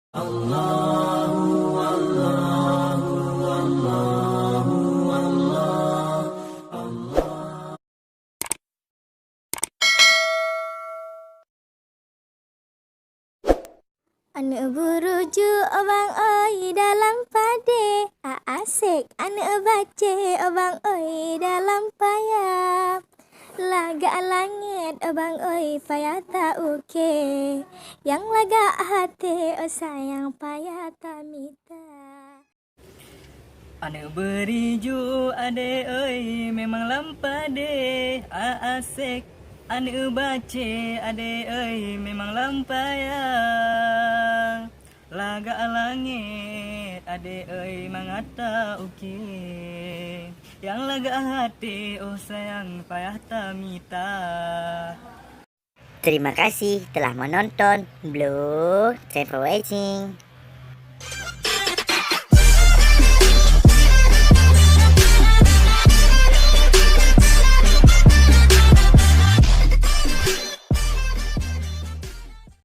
Anak beruju abang oi dalam pade, asik anak baca abang oi dalam payah. Lagak langit abang oi payah tak okey, yang lagak hati oh sayang payah tak minta. Anak beriju ade oi memang lampade, asik anak baca ade oi memang lampayang. Lagak langit ade oi mangata okey, yang lagak hati oh sayang payah tak minta. Terima kasih telah menonton Blue. Thanks for watching.